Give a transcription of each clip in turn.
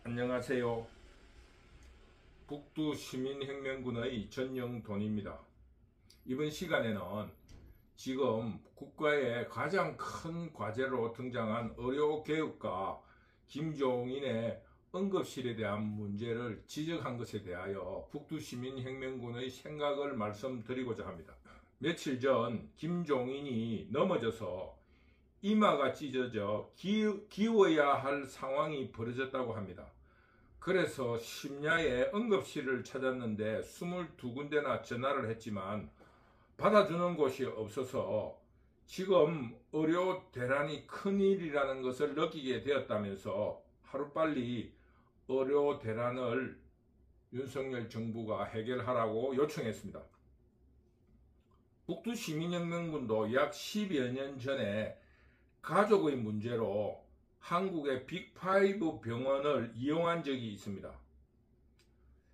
안녕하세요. 북두시민혁명군의 전영돈입니다. 이번 시간에는 지금 국가의 가장 큰 과제로 등장한 의료개혁과 김종인의 응급실에 대한 문제를 지적한 것에 대하여 북두시민혁명군의 생각을 말씀드리고자 합니다. 며칠 전 김종인이 넘어져서 이마가 찢어져 기워야 할 상황이 벌어졌다고 합니다. 그래서 심야에 응급실을 찾았는데 22군데나 전화를 했지만 받아주는 곳이 없어서 지금 의료 대란이 큰일이라는 것을 느끼게 되었다면서 하루빨리 의료 대란을 윤석열 정부가 해결하라고 요청했습니다. 북두시민혁명군도 약 10여 년 전에 가족의 문제로 한국의 빅5 병원을 이용한 적이 있습니다.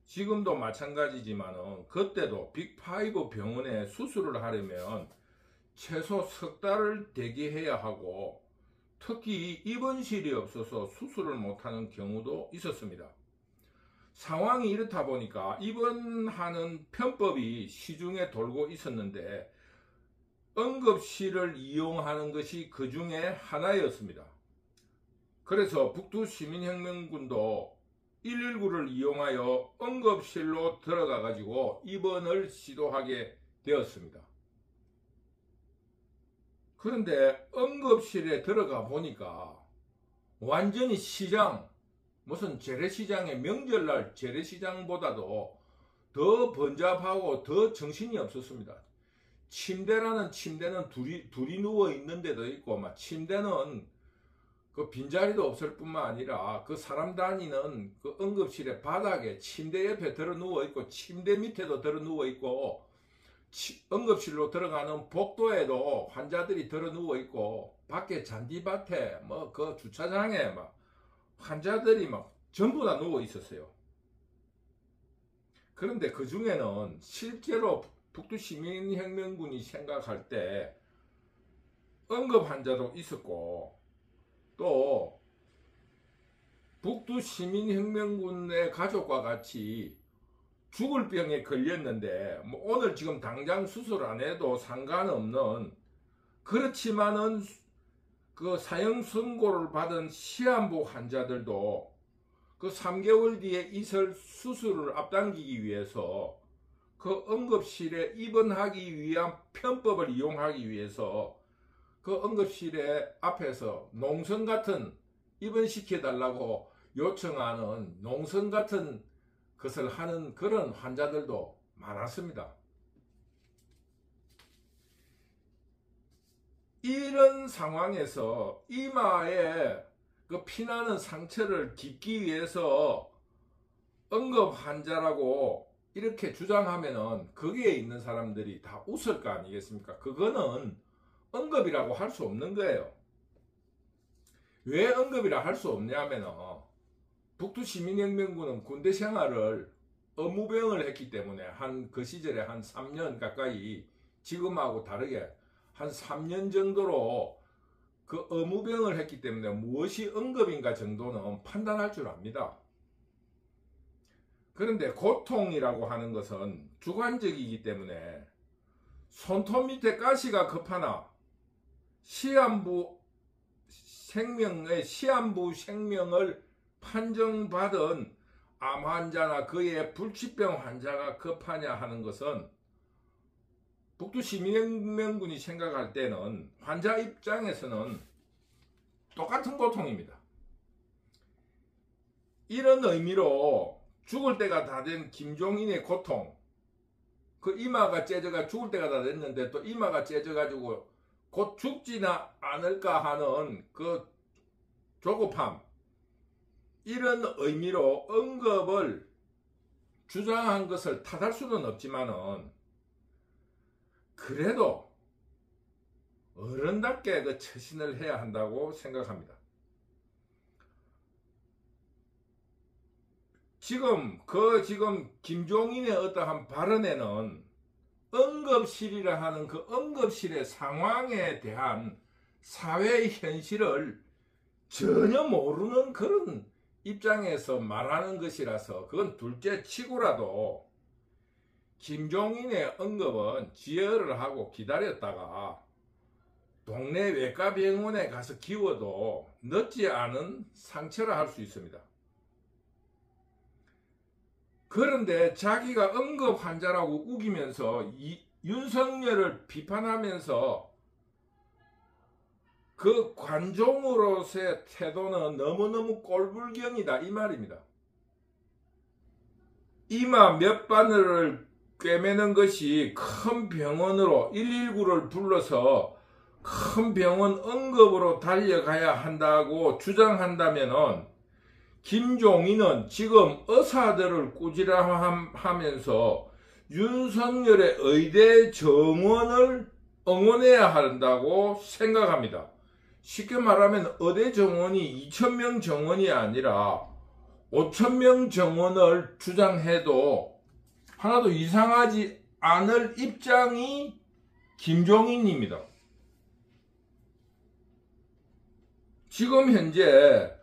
지금도 마찬가지지만 그때도 빅5 병원에 수술을 하려면 최소 석 달을 대기해야 하고 특히 입원실이 없어서 수술을 못하는 경우도 있었습니다. 상황이 이렇다 보니까 입원하는 편법이 시중에 돌고 있었는데 응급실을 이용하는 것이 그 중에 하나였습니다. 그래서 북두시민혁명군도 119를 이용하여 응급실로 들어가 가지고 입원을 시도하게 되었습니다. 그런데 응급실에 들어가 보니까 완전히 시장, 무슨 재래시장의 명절날 재래시장보다도 더 번잡하고 더 정신이 없었습니다. 침대라는 침대는 둘이 누워 있는 데도 있고, 막 침대는 그 빈자리도 없을 뿐만 아니라 그 사람 다니는 그 응급실의 바닥에 침대 옆에 들어 누워 있고, 침대 밑에도 들어 누워 있고, 응급실로 들어가는 복도에도 환자들이 들어 누워 있고, 밖에 잔디밭에 뭐 그 주차장에 막 환자들이 막 전부 다 누워 있었어요. 그런데 그 중에는 실제로 북두시민혁명군이 생각할 때 응급 환자도 있었고, 또 북두시민혁명군의 가족과 같이 죽을 병에 걸렸는데 뭐 오늘 지금 당장 수술 안 해도 상관없는, 그렇지만은 그 사형 선고를 받은 시한부 환자들도 그 3개월 뒤에 있을 수술을 앞당기기 위해서 그 응급실에 입원하기 위한 편법을 이용하기 위해서 그 응급실에 앞에서 농성 같은, 입원시켜달라고 요청하는 농성 같은 것을 하는 그런 환자들도 많았습니다. 이런 상황에서 이마에 그 피나는 상처를 깁기 위해서 응급 환자라고 이렇게 주장하면은 거기에 있는 사람들이 다 웃을 거 아니겠습니까? 그거는 응급이라고 할 수 없는 거예요. 왜 응급이라 할 수 없냐면은 북두시민혁명군은 군대 생활을 의무병을 했기 때문에 그 시절에 한 3년 가까이, 지금하고 다르게 한 3년 정도로 그 의무병을 했기 때문에 무엇이 응급인가 정도는 판단할 줄 압니다. 그런데 고통이라고 하는 것은 주관적이기 때문에 손톱 밑에 가시가 급하나 시한부 생명을 판정받은 암 환자나 그의 불치병 환자가 급하냐 하는 것은 북두시민혁명군이 생각할 때는 환자 입장에서는 똑같은 고통입니다. 이런 의미로 죽을 때가 다 된 김종인의 고통, 그 이마가 째져가 죽을 때가 다 됐는데 또 이마가 째져가지고 곧 죽지나 않을까 하는 그 조급함, 이런 의미로 응급을 주장한 것을 탓할 수는 없지만은 그래도 어른답게 그 처신을 해야 한다고 생각합니다. 지금 김종인의 어떠한 발언에는 응급실이라 하는 그 응급실의 상황에 대한 사회의 현실을 전혀 모르는 그런 입장에서 말하는 것이라서 그건 둘째 치고라도 김종인의 언급은 지혈을 하고 기다렸다가 동네 외과병원에 가서 기워도 늦지 않은 상처라 할 수 있습니다. 그런데 자기가 응급 환자라고 우기면서 윤석열을 비판하면서 그 관종으로서의 태도는 너무너무 꼴불견이다 이 말입니다. 이마 몇 바늘을 꿰매는 것이 큰 병원으로 119를 불러서 큰 병원 응급으로 달려가야 한다고 주장한다면은 김종인은 지금 의사들을 꾸지람하면서 윤석열의 의대 정원을 응원해야 한다고 생각합니다. 쉽게 말하면 의대 정원이 2,000명 정원이 아니라 5,000명 정원을 주장해도 하나도 이상하지 않을 입장이 김종인입니다. 지금 현재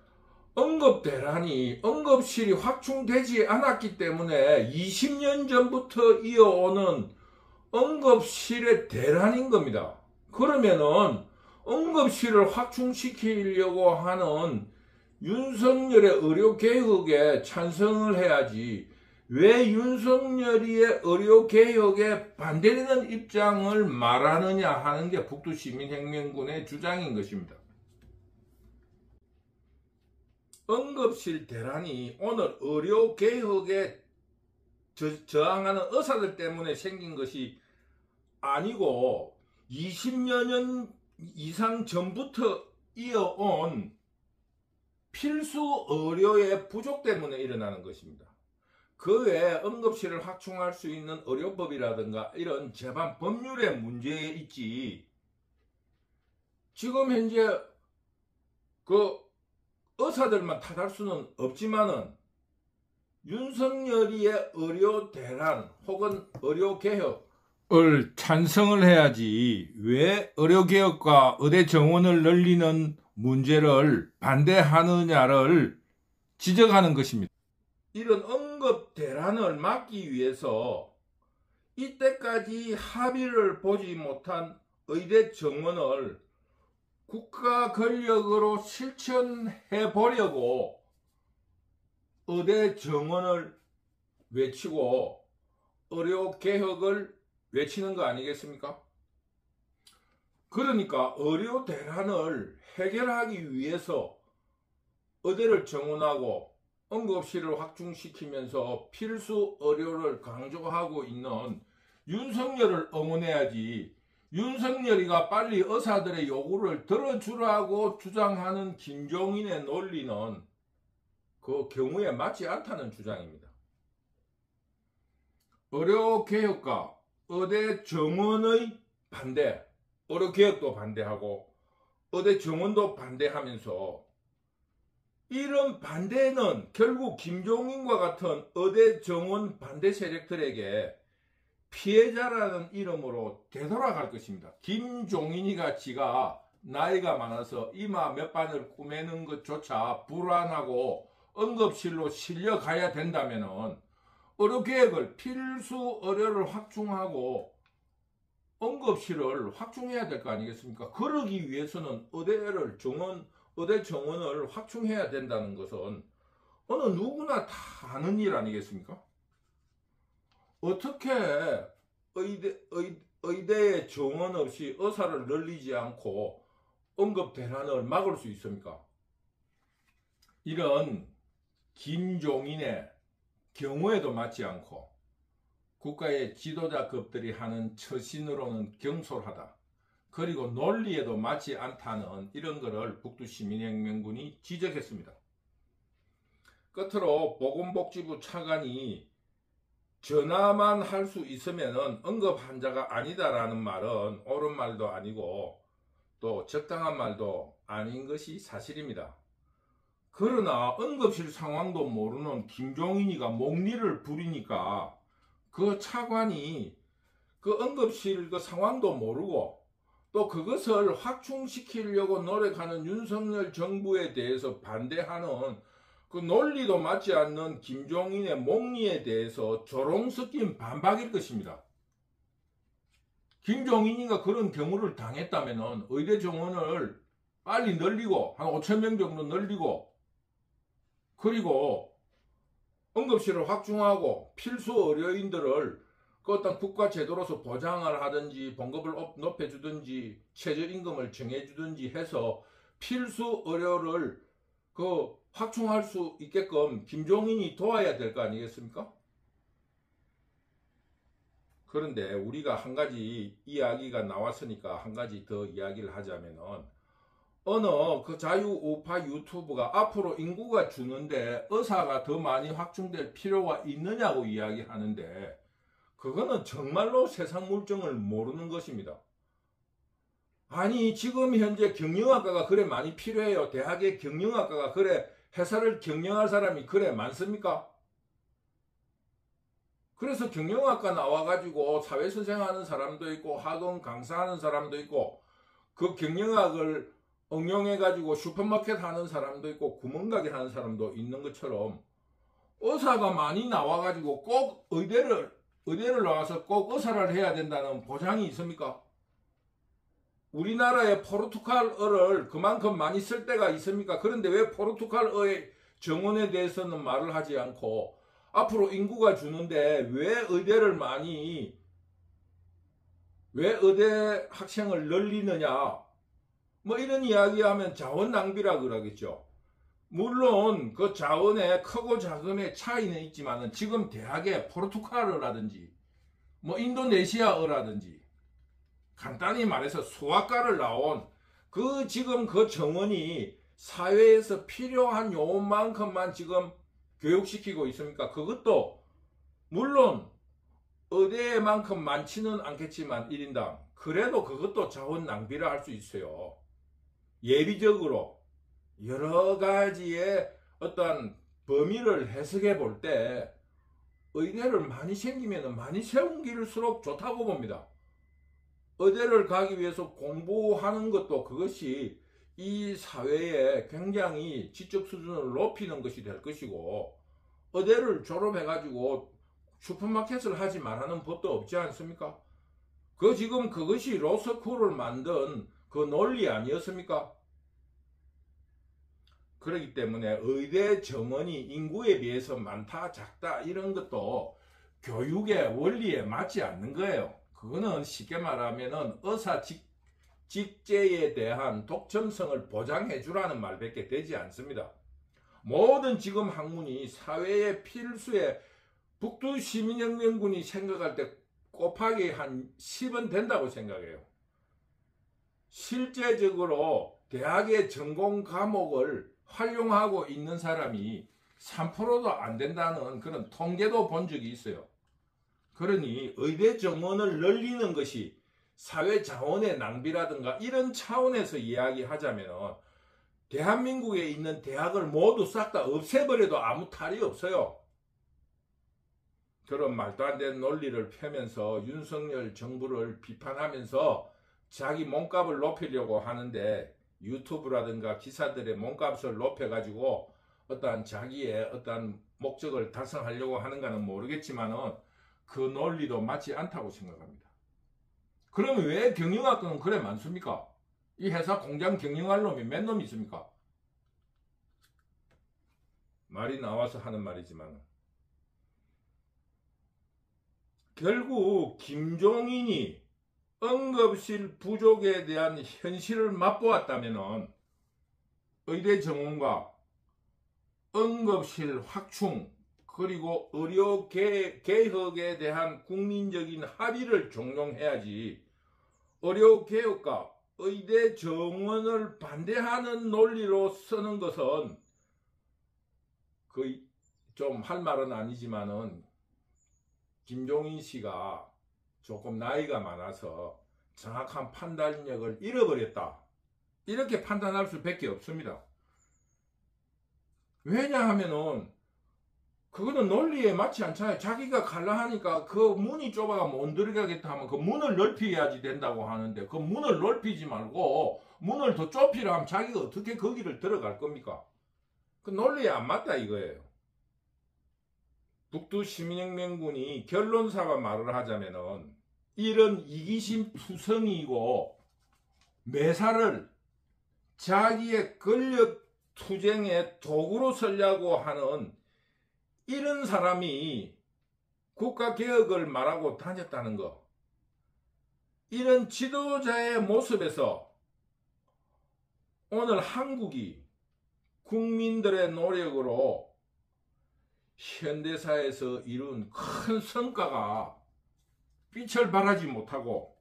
응급대란이 응급실이 확충되지 않았기 때문에 20년 전부터 이어오는 응급실의 대란인 겁니다. 그러면은 응급실을 확충시키려고 하는 윤석열의 의료개혁에 찬성을 해야지 왜 윤석열의 의료개혁에 반대되는 입장을 말하느냐 하는 게 북두시민혁명군의 주장인 것입니다. 응급실 대란이 오늘 의료개혁에 저항하는 의사들 때문에 생긴 것이 아니고 20여 년 이상 전부터 이어온 필수 의료의 부족 때문에 일어나는 것입니다. 그 외에 응급실을 확충할 수 있는 의료법이라든가 이런 제반 법률의 문제에 있지 지금 현재 그 의사들만 탓할 수는 없지만은 윤석열이의 의료 대란 혹은 의료 개혁을 찬성을 해야지 왜 의료 개혁과 의대 정원을 늘리는 문제를 반대하느냐를 지적하는 것입니다. 이런 응급 대란을 막기 위해서 이때까지 합의를 보지 못한 의대 정원을 국가 권력으로 실천해 보려고 의대 정원을 외치고 의료 개혁을 외치는 거 아니겠습니까? 그러니까 의료 대란을 해결하기 위해서 의대를 정원하고 응급실을 확충시키면서 필수 의료를 강조하고 있는 윤석열을 응원해야지 윤석열이가 빨리 의사들의 요구를 들어주라고 주장하는 김종인의 논리는 그 경우에 맞지 않다는 주장입니다. 의료개혁과 의대 정원의 반대, 의료개혁도 반대하고 의대 정원도 반대하면서 이런 반대는 결국 김종인과 같은 의대 정원 반대 세력들에게 피해자라는 이름으로 되돌아갈 것입니다. 김종인이 가치가 나이가 많아서 이마 몇 반을 꾸매는 것조차 불안하고 응급실로 실려가야 된다면 의료개혁을 필수 의료를 확충하고 응급실을 확충해야 될 거 아니겠습니까? 그러기 위해서는 의대 정원을 확충해야 된다는 것은 어느 누구나 다 아는 일 아니겠습니까? 어떻게 의대의 정원 없이 의사를 늘리지 않고 응급 대란을 막을 수 있습니까? 이런 김종인의 경우에도 맞지 않고 국가의 지도자급들이 하는 처신으로는 경솔하다. 그리고 논리에도 맞지 않다는 이런 거를 북두시민혁명군이 지적했습니다. 끝으로 보건복지부 차관이 전화만 할 수 있으면 응급 환자가 아니다라는 말은 옳은 말도 아니고 또 적당한 말도 아닌 것이 사실입니다. 그러나 응급실 상황도 모르는 김종인이가 목리를 부리니까 그 차관이 그 응급실 그 상황도 모르고 또 그것을 확충시키려고 노력하는 윤석열 정부에 대해서 반대하는 그 논리도 맞지 않는 김종인의 목리에 대해서 조롱 섞인 반박일 것입니다. 김종인이가 그런 경우를 당했다면 의대 정원을 빨리 늘리고 한 5,000명 정도 늘리고 그리고 응급실을 확충하고 필수 의료인들을 그 어떤 국가 제도로서 보장을 하든지 봉급을 높여주든지 최저임금을 정해주든지 해서 필수 의료를 확충할 수 있게끔 김종인이 도와야 될 거 아니겠습니까? 그런데 우리가 한 가지 이야기가 나왔으니까 한 가지 더 이야기를 하자면은 어느 그 자유우파 유튜브가 앞으로 인구가 주는데 의사가 더 많이 확충될 필요가 있느냐고 이야기하는데 그거는 정말로 세상 물정을 모르는 것입니다. 아니 지금 현재 경영학과가 그래 많이 필요해요. 대학에 경영학과가 그래 회사를 경영할 사람이 그래 많습니까? 그래서 경영학과 나와가지고 사회선생하는 사람도 있고 학원 강사하는 사람도 있고 그 경영학을 응용해가지고 슈퍼마켓 하는 사람도 있고 구멍가게 하는 사람도 있는 것처럼 의사가 많이 나와가지고 꼭 의대를 나와서 꼭 의사를 해야 된다는 보장이 있습니까? 우리나라의 포르투갈어를 그만큼 많이 쓸 때가 있습니까? 그런데 왜 포르투갈어의 정원에 대해서는 말을 하지 않고 앞으로 인구가 주는데 왜 의대 학생을 늘리느냐? 뭐 이런 이야기하면 자원 낭비라 그러겠죠. 물론 그 자원의 크고 작음의 차이는 있지만은 지금 대학에 포르투갈어라든지 뭐 인도네시아어라든지 간단히 말해서 수학과를 나온 지금 그 정원이 사회에서 필요한 요만큼만 지금 교육시키고 있습니까? 그것도 물론 의대만큼 많지는 않겠지만 1인당 그래도 그것도 자원 낭비라 할 수 있어요. 예비적으로 여러 가지의 어떤 범위를 해석해 볼 때 의대를 많이 생기면 많이 세운 길일수록 좋다고 봅니다. 의대를 가기 위해서 공부하는 것도 그것이 이 사회에 굉장히 지적 수준을 높이는 것이 될 것이고 의대를 졸업해가지고 슈퍼마켓을 하지 말라는 법도 없지 않습니까? 지금 그것이 로스쿨을 만든 그 논리 아니었습니까? 그렇기 때문에 의대 정원이 인구에 비해서 많다 작다 이런 것도 교육의 원리에 맞지 않는 거예요. 그거는 쉽게 말하면은 의사 직제에 대한 독점성을 보장해 주라는 말밖에 되지 않습니다. 모든 지금 학문이 사회의 필수의 북두 시민혁명군이 생각할 때 곱하기 한 10은 된다고 생각해요. 실제적으로 대학의 전공 과목을 활용하고 있는 사람이 3%도 안 된다는 그런 통계도 본 적이 있어요. 그러니 의대 정원을 늘리는 것이 사회 자원의 낭비라든가 이런 차원에서 이야기하자면 대한민국에 있는 대학을 모두 싹 다 없애버려도 아무 탈이 없어요. 그런 말도 안 되는 논리를 펴면서 윤석열 정부를 비판하면서 자기 몸값을 높이려고 하는데 유튜브라든가 기사들의 몸값을 높여가지고 어떠한 자기의 어떠한 목적을 달성하려고 하는가는 모르겠지만은 그 논리도 맞지 않다고 생각합니다. 그러면 왜 경영학과는 그래 많습니까? 이 회사 공장 경영할 놈이 몇 놈이 있습니까? 말이 나와서 하는 말이지만 결국 김종인이 응급실 부족에 대한 현실을 맛보았다면 의대 정원과 응급실 확충 그리고 의료 개혁에 대한 국민적인 합의를 종용해야지 의료 개혁과 의대 정원을 반대하는 논리로 쓰는 것은 거의 좀 할 말은 아니지만은 김종인 씨가 조금 나이가 많아서 정확한 판단력을 잃어버렸다. 이렇게 판단할 수밖에 없습니다. 왜냐하면은 그거는 논리에 맞지 않잖아요. 자기가 갈라 하니까 그 문이 좁아가 못 들어가겠다 하면 그 문을 넓혀야지 된다고 하는데 그 문을 넓히지 말고 문을 더 좁히라 하면 자기가 어떻게 거기를 들어갈 겁니까? 그 논리에 안 맞다 이거예요. 북두 시민혁명군이 결론사와 말을 하자면은 이런 이기심 투성이고 매사를 자기의 권력 투쟁의 도구로 쓰려고 하는 이런 사람이 국가개혁을 말하고 다녔다는 것. 이런 지도자의 모습에서 오늘 한국이 국민들의 노력으로 현대사에서 이룬 큰 성과가 빛을 발하지 못하고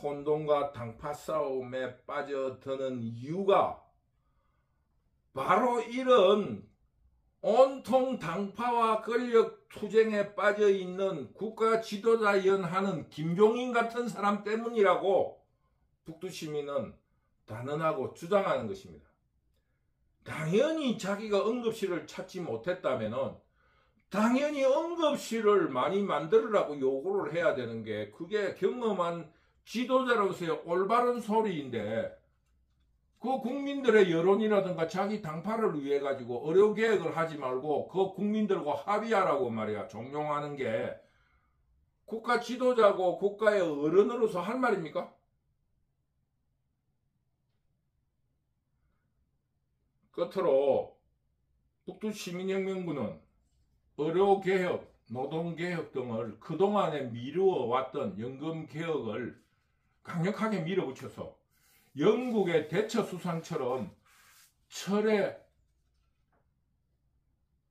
혼돈과 당파 싸움에 빠져드는 이유가 바로 이런 온통 당파와 권력 투쟁에 빠져있는 국가 지도자 연하는 김종인 같은 사람 때문이라고 북두 시민은 단언하고 주장하는 것입니다. 당연히 자기가 응급실을 찾지 못했다면은 당연히 응급실을 많이 만들으라고 요구를 해야 되는 게 그게 경험한 지도자로서의 올바른 소리인데 그 국민들의 여론이라든가 자기 당파를 위해 가지고 의료 개혁을 하지 말고 그 국민들과 합의하라고 말이야 종용하는 게 국가 지도자고 국가의 어른으로서 할 말입니까? 끝으로 북두 시민혁명군은 의료개혁, 노동개혁 등을 그동안에 미루어 왔던 연금개혁을 강력하게 밀어붙여서 영국의 대처 수상처럼 철의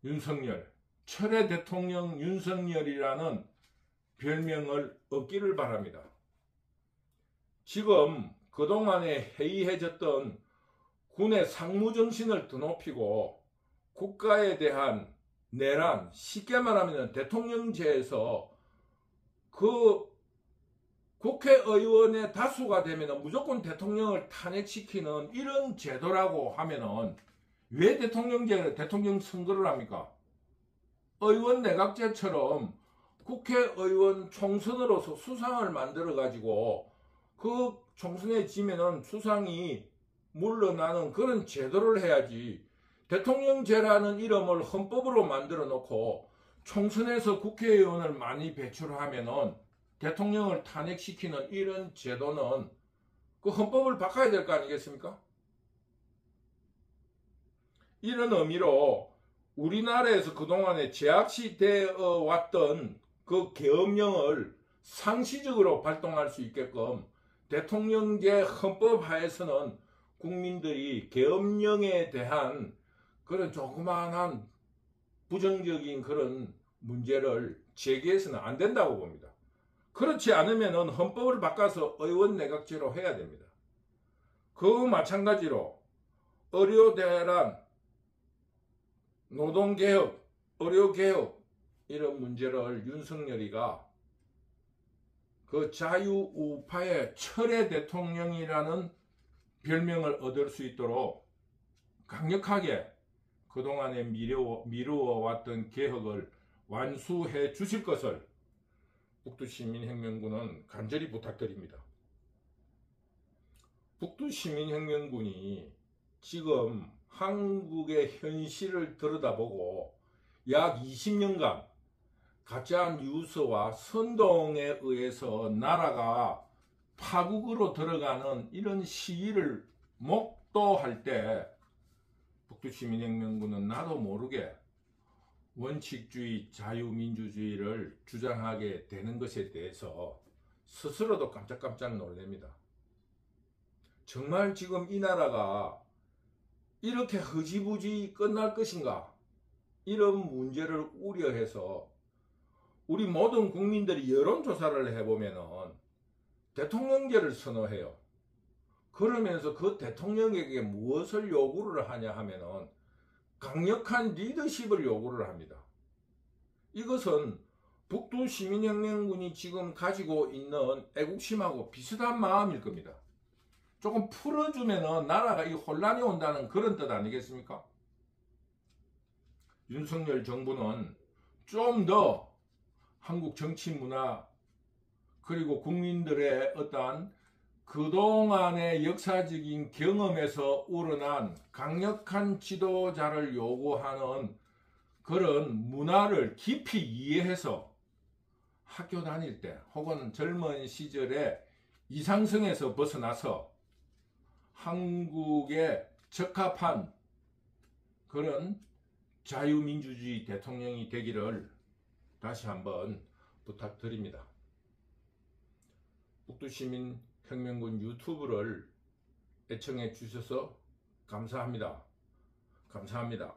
윤석열, 철의 대통령 윤석열이라는 별명을 얻기를 바랍니다. 지금 그동안에 해이해졌던 군의 상무정신을 드높이고 국가에 대한 내란, 쉽게 말하면 대통령제에서 그 국회의원의 다수가 되면 무조건 대통령을 탄핵시키는 이런 제도라고 하면은 왜 대통령 선거를 합니까? 의원 내각제처럼 국회의원 총선으로서 수상을 만들어 가지고 그 총선에 지면은 수상이 물러나는 그런 제도를 해야지 대통령제라는 이름을 헌법으로 만들어 놓고 총선에서 국회의원을 많이 배출하면은 대통령을 탄핵시키는 이런 제도는 그 헌법을 바꿔야 될 거 아니겠습니까? 이런 의미로 우리나라에서 그동안에 제약시되어 왔던 그 계엄령을 상시적으로 발동할 수 있게끔 대통령제 헌법 하에서는 국민들이 계엄령에 대한 그런 조그마한 부정적인 그런 문제를 제기해서는 안 된다고 봅니다. 그렇지 않으면 헌법을 바꿔서 의원 내각제로 해야 됩니다. 그 마찬가지로 의료대란, 노동개혁, 의료개혁 이런 문제를 윤석열이가 그 자유우파의 철의 대통령이라는 별명을 얻을 수 있도록 강력하게 그동안에 미루어 왔던 개혁을 완수해 주실 것을 북두시민혁명군은 간절히 부탁드립니다. 북두시민혁명군이 지금 한국의 현실을 들여다보고 약 20년간 가짜 뉴스와 선동에 의해서 나라가 파국으로 들어가는 이런 시기를 목도할 때 북두시민혁명군은 나도 모르게 원칙주의, 자유민주주의를 주장하게 되는 것에 대해서 스스로도 깜짝깜짝 놀랍니다. 정말 지금 이 나라가 이렇게 흐지부지 끝날 것인가? 이런 문제를 우려해서 우리 모든 국민들이 여론조사를 해보면은 대통령제를 선호해요. 그러면서 그 대통령에게 무엇을 요구를 하냐 하면은 강력한 리더십을 요구를 합니다. 이것은 북두 시민혁명군이 지금 가지고 있는 애국심하고 비슷한 마음일 겁니다. 조금 풀어주면은 나라가 이 혼란이 온다는 그런 뜻 아니겠습니까? 윤석열 정부는 좀 더 한국 정치 문화 그리고 국민들의 어떠한 그동안의 역사적인 경험에서 우러난 강력한 지도자를 요구하는 그런 문화를 깊이 이해해서 학교 다닐 때 혹은 젊은 시절에 이상성에서 벗어나서 한국에 적합한 그런 자유민주주의 대통령이 되기를 다시 한번 부탁드립니다. 북두시민혁명군 유튜브를 애청해 주셔서 감사합니다. 감사합니다.